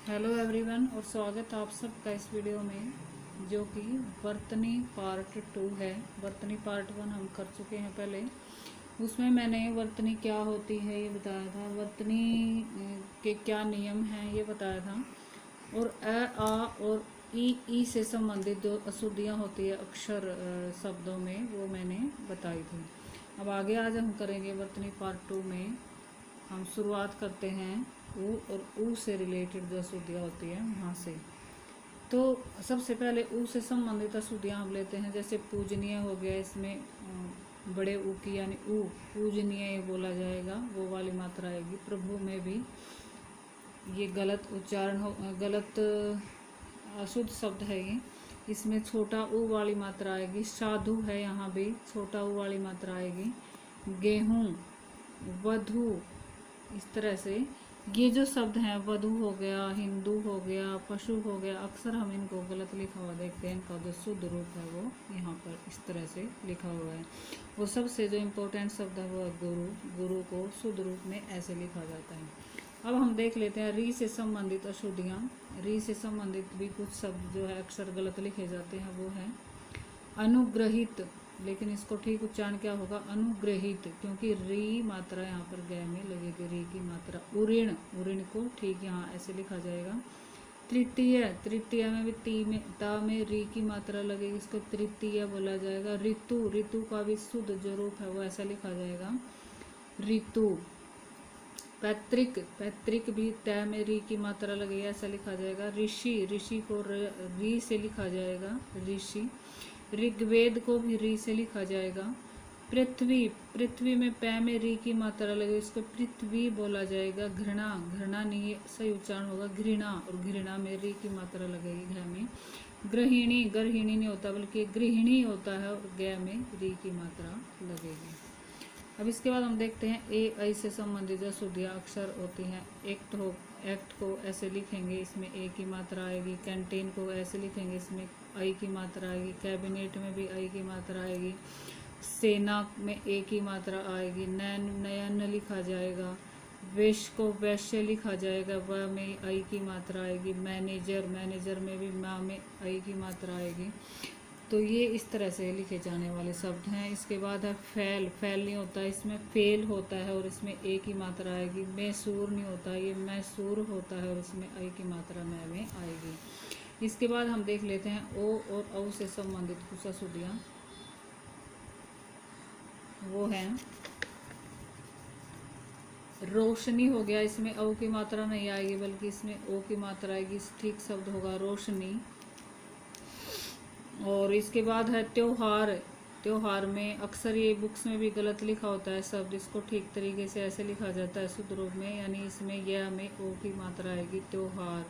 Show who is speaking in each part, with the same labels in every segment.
Speaker 1: Hello everyone और स्वागत है आप सबका इस वीडियो में, जो कि वर्तनी पार्ट 2 है। वर्तनी पार्ट 1 हम कर चुके हैं पहले। उसमें मैंने वर्तनी क्या होती है ये बताया था, वर्तनी के क्या नियम हैं ये बताया था, और आ और ई से संबंधित जो अशुद्धियाँ होती है अक्षर शब्दों में, वो मैंने बताई थी। अब आगे आज हम करेंगे वर्तनी पार्ट 2 में। हम शुरुआत करते हैं ऊ और ऊ से रिलेटेड जो अशुद्धियाँ होती है वहाँ से। तो सबसे पहले ऊ से संबंधित अशुद्धियाँ हम लेते हैं। जैसे पूजनीय हो गया, इसमें बड़े ऊ की यानी ऊ पूजनीय बोला जाएगा, वो वाली मात्रा आएगी। प्रभु में भी ये गलत उच्चारण हो, गलत अशुद्ध शब्द है ये, इसमें छोटा ऊ वाली मात्रा आएगी। साधु है, यहाँ भी छोटा ऊ वाली मात्रा आएगी। गेहूँ, वधु, इस तरह से ये जो शब्द हैं, वधु हो गया, हिंदू हो गया, पशु हो गया, अक्सर हम इनको गलत लिखा हुआ देखते हैं। इनका जो शुद्ध रूप है वो यहाँ पर इस तरह से लिखा हुआ है। और सबसे जो इम्पोर्टेंट शब्द है वो है गुरु। गुरु को शुद्ध रूप में ऐसे लिखा जाता है। अब हम देख लेते हैं री से संबंधित अशुद्धियाँ। री से संबंधित भी कुछ शब्द जो है अक्सर गलत लिखे जाते हैं, वो है अनुग्रहित, लेकिन इसको ठीक उच्चारण क्या होगा, अनुग्रहित, क्योंकि री मात्रा यहाँ पर गय में लगेगी, री की मात्रा। उऋण, उऋण को ठीक यहाँ ऐसे लिखा जाएगा। तृतीय, तृतीय में भी ती में ता में री की मात्रा लगेगी, इसको तृतीय बोला जाएगा। ऋतु, ऋतु का भी शुद्ध जो रूप है वो ऐसा लिखा जाएगा, ऋतु। पैतृक, पैतृक भी तय में री की मात्रा लगेगी, ऐसा लिखा जाएगा। ऋषि, ऋषि को री से लिखा जाएगा, ऋषि। ऋग्वेद को भी री से लिखा जाएगा। पृथ्वी, पृथ्वी में पै में री की मात्रा लगेगी, इसको पृथ्वी बोला जाएगा। घृणा, घृणा नहीं सही उच्चारण होगा, घृणा, और घृणा में री की मात्रा लगेगी घ में। गृहिणी, गृहिणी नहीं होता बल्कि गृहिणी होता है, और ग में री की मात्रा लगेगी। अब इसके बाद हम देखते हैं ए ऐ से संबंधित जो अशुद्धियाँ अक्षर होती हैं। एक्ट को ऐसे लिखेंगे, इसमें ए की मात्रा आएगी। कैंटीन को ऐसे लिखेंगे, इसमें आई की मात्रा आएगी। कैबिनेट में भी आई की मात्रा आएगी। सेना में ए की मात्रा आएगी। नयन लिखा जाएगा। वैश्य को वैश्य लिखा जाएगा, व में आई की मात्रा आएगी। मैनेजर, मैनेजर में भी मा में आई की मात्रा आएगी। तो ये इस तरह से लिखे जाने वाले शब्द हैं। इसके बाद है फैल, फैल नहीं होता, इसमें फेल होता है और इसमें ए की मात्रा आएगी। मैसूर नहीं होता, ये मैसूर होता है और इसमें आई की मात्रा में आएगी। इसके बाद हम देख लेते हैं ओ और औ से संबंधित कुछ अशुद्धियाँ। वो हैं रोशनी हो गया, इसमें औ की मात्रा नहीं आएगी बल्कि इसमें ओ की मात्रा आएगी, ठीक शब्द होगा रोशनी। और इसके बाद है त्योहार, त्योहार में अक्सर ये बुक्स में भी गलत लिखा होता है शब्द, इसको ठीक तरीके से ऐसे लिखा जाता है शुद्ध रूप में, यानी इसमें यह में ओ की मात्रा आएगी, त्योहार।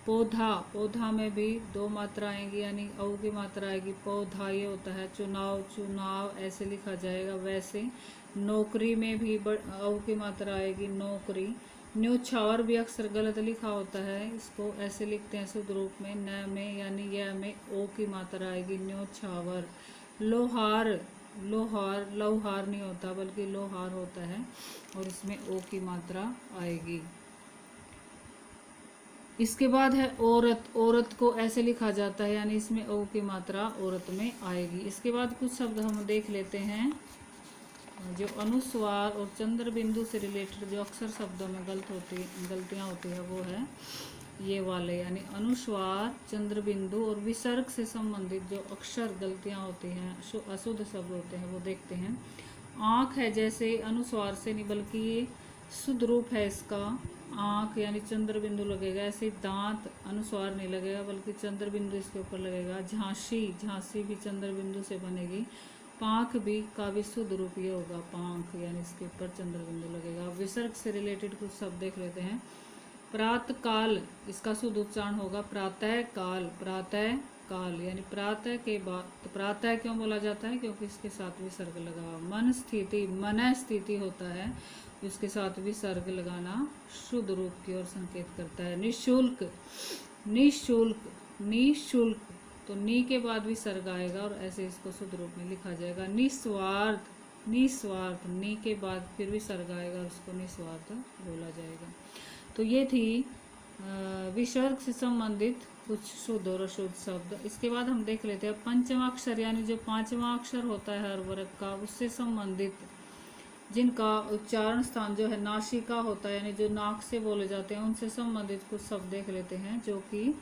Speaker 1: पौधा, पौधा में भी दो मात्रा आएंगी, यानी औ की मात्रा आएगी, पौधा ये होता है। चुनाव, चुनाव ऐसे लिखा जाएगा वैसे। नौकरी में भी औ की मात्रा आएगी, नौकरी। न्योछावर भी अक्सर गलत लिखा होता है, इसको ऐसे लिखते हैं शुद्ध रूप में, न में यानी यह में ओ की मात्रा आएगी, न्योछावर। लोहार, लोहार, लौहार नहीं होता बल्कि लोहार होता है और इसमें ओ की मात्रा आएगी। इसके बाद है औरत, औरत को ऐसे लिखा जाता है, यानी इसमें ओ की मात्रा औरत में आएगी। इसके बाद कुछ शब्द हम देख लेते हैं जो अनुस्वार और चंद्र बिंदु से रिलेटेड जो अक्षर शब्दों में गलतियाँ होती है, वो है ये वाले, यानी अनुस्वार, चंद्र बिंदु और विसर्ग से संबंधित जो अक्षर गलतियाँ होती हैं, अशुद्ध शब्द होते हैं, वो देखते हैं। आँख है, जैसे अनुस्वार से नहीं बल्कि ये शुद्ध रूप है इसका, आँख यानी चंद्र बिंदु लगेगा। ऐसे दांत अनुस्वार नहीं लगेगा बल्कि चंद्र बिंदु इसके ऊपर लगेगा। झांसी, झांसी भी चंद्र बिंदु से बनेगी। पाँख भी का भी शुद्ध रूप ये होगा, पाँख, यानी इसके ऊपर चंद्र बिंदु लगेगा। विसर्ग से रिलेटेड कुछ शब्द देख लेते हैं। प्रातः काल, इसका शुद्ध उच्चारण होगा प्रातः काल, प्रातः काल, यानी प्रातः के बाद। तो प्रातः क्यों बोला जाता है, क्योंकि इसके साथ विसर्ग लगा। मन स्थिति, मन स्थिति होता है, उसके साथ विसर्ग लगाना शुद्ध रूप की ओर संकेत करता है। निःशुल्क, निःशुल्क, निःशुल्क, तो नी के बाद विसर्ग आएगा और ऐसे इसको शुद्ध रूप में लिखा जाएगा। निस्वार्थ, निस्वार्थ, नी के बाद फिर विसर्ग आएगा, उसको निस्वार्थ बोला जाएगा। तो ये थी विसर्ग से संबंधित कुछ शुद्ध और अशुद्ध शब्द। इसके बाद हम देख लेते हैं पंचमाक्षर, यानी जो पांचवा अक्षर होता है हर वर्ग का, उससे संबंधित जिनका उच्चारण स्थान जो है नासिका होता है, यानी जो नाक से बोले जाते हैं, उनसे संबंधित कुछ शब्द देख लेते हैं जो कि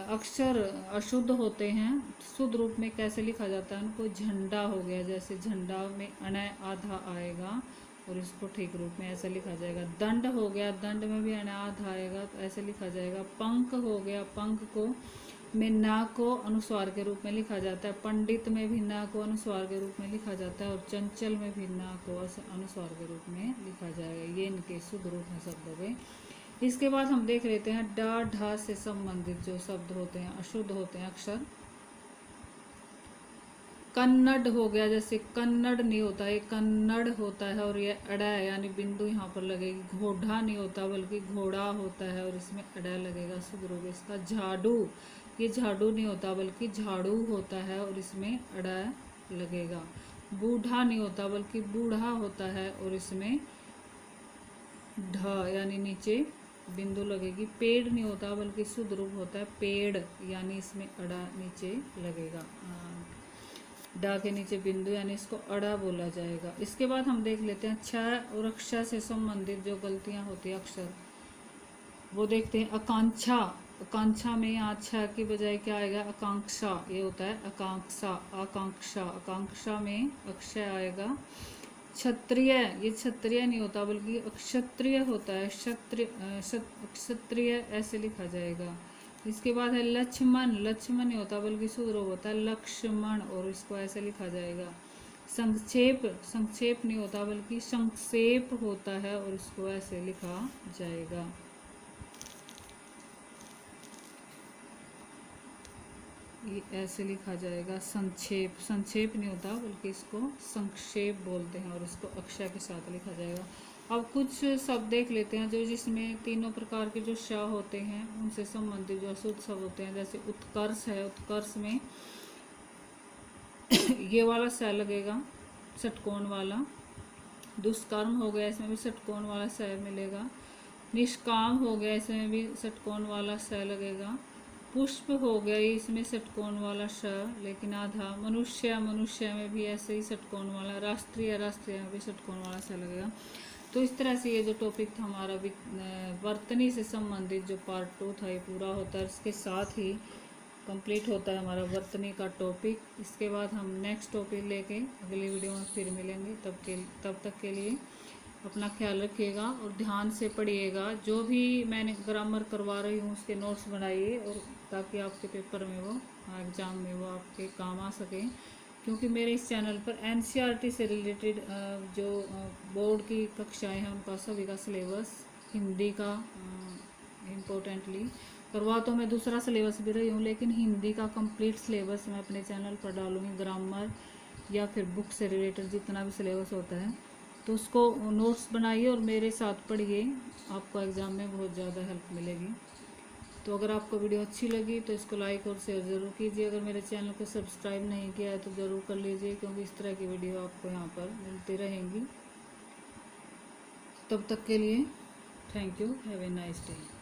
Speaker 1: अक्षर अशुद्ध होते हैं। शुद्ध रूप में कैसे लिखा जाता है उनको? झंडा हो गया, जैसे झंडा में अणय आधा आएगा और इसको ठीक रूप में ऐसे लिखा जाएगा। दंड हो गया, दंड में भी अणय आधा आएगा तो ऐसे लिखा जाएगा। पंख हो गया, पंख को में ना को अनुस्वार के रूप में लिखा जाता है। पंडित में भी ना को अनुस्वार के रूप में लिखा जाता है और चंचल में भी ना को अनुस्वार के रूप में लिखा जाएगा। ये इनके शुद्ध रूप में शब्द हो गए। इसके बाद हम देख लेते हैं डा ढा से संबंधित जो शब्द होते हैं, अशुद्ध होते हैं अक्षर। कन्नड़ हो गया, जैसे कन्नड़ नहीं होता है, कन्नड़ होता है और ये अड़ा यानी बिंदु यहाँ पर लगेगी। घोड़ा नहीं होता बल्कि घोड़ा होता है और इसमें अड़ा लगेगा, शुद्ध रूप इसका। झाड़ू, ये झाड़ू नहीं होता बल्कि झाड़ू होता है और इसमें अड़ा लगेगा। बूढ़ा नहीं होता बल्कि बूढ़ा होता है और इसमें ढ यानी नीचे बिंदु लगेगी। पेड़ नहीं होता बल्कि शुद्ध रूप होता है पेड़, यानी इसमें अड़ा नीचे लगेगा। डा के नीचे बिंदु यानी इसको अड़ा बोला जाएगा। इसके बाद हम देख लेते हैं छ और अक्षर से संबंधित जो गलतियां होती है अक्षर, वो देखते हैं। आकांक्षा, आकांक्षा में यहाँ छ की बजाय क्या आएगा? आकांक्षा, ये होता है आकांक्षा, आकांक्षा। आकांक्षा में अक्षय आएगा। क्षत्रिय, ये क्षत्रिय नहीं होता बल्कि क्षत्रिय होता है, क्षत्रिय ऐसे लिखा जाएगा। इसके बाद है लक्ष्मण, लक्ष्मण नहीं होता बल्कि शुद्ध रूप होता है लक्ष्मण और इसको ऐसे लिखा जाएगा। संक्षेप, संक्षेप नहीं होता बल्कि संक्षेप होता है और इसको ऐसे लिखा जाएगा। ये ऐसे लिखा जाएगा संक्षेप, संक्षेप नहीं होता बल्कि इसको संक्षेप बोलते हैं और इसको अक्षय के साथ लिखा जाएगा। अब कुछ शब्द देख लेते हैं जो जिसमें तीनों प्रकार के जो श होते हैं उनसे संबंधित जो अशुद्ध शब्द होते हैं। जैसे उत्कर्ष है, उत्कर्ष में ये वाला स लगेगा, षटकोण वाला। दुष्कर्म हो गया, इसमें भी षटकोण वाला स मिलेगा। निष्काम हो गया, इसमें भी षटकोण वाला स लगेगा। पुष्प हो गया, इसमें षटकोण वाला श लेकिन आधा। मनुष्य, मनुष्य में भी ऐसे ही षटकोण वाला। राष्ट्रीय, राष्ट्रीय में भी षटकोण वाला स लगेगा। तो इस तरह से ये जो टॉपिक था हमारा वर्तनी से संबंधित जो पार्ट 2 था ये पूरा होता है। इसके साथ ही कंप्लीट होता है हमारा वर्तनी का टॉपिक। इसके बाद हम नेक्स्ट टॉपिक लेके अगली वीडियो में फिर मिलेंगे। तब तक के लिए अपना ख्याल रखिएगा और ध्यान से पढ़िएगा। जो भी मैंने ग्रामर करवा रही हूँ उसके नोट्स बनाइए और ताकि आपके पेपर में वो एग्ज़ाम में वो आपके काम आ सके। क्योंकि मेरे इस चैनल पर एनसीईआरटी से रिलेटेड जो बोर्ड की कक्षाएं हैं उनका सभी का सिलेबस हिंदी का इम्पोर्टेंटली करवा, तो मैं दूसरा सिलेबस भी रही हूँ, लेकिन हिंदी का कंप्लीट सिलेबस मैं अपने चैनल पर डालूँगी। ग्रामर या फिर बुक से रिलेटेड जितना भी सिलेबस होता है तो उसको नोट्स बनाइए और मेरे साथ पढ़िए, आपको एग्ज़ाम में बहुत ज़्यादा हेल्प मिलेगी। तो अगर आपको वीडियो अच्छी लगी तो इसको लाइक और शेयर ज़रूर कीजिए। अगर मेरे चैनल को सब्सक्राइब नहीं किया है तो ज़रूर कर लीजिए, क्योंकि इस तरह की वीडियो आपको यहाँ पर मिलती रहेंगी। तब तक के लिए thank you, have a nice day.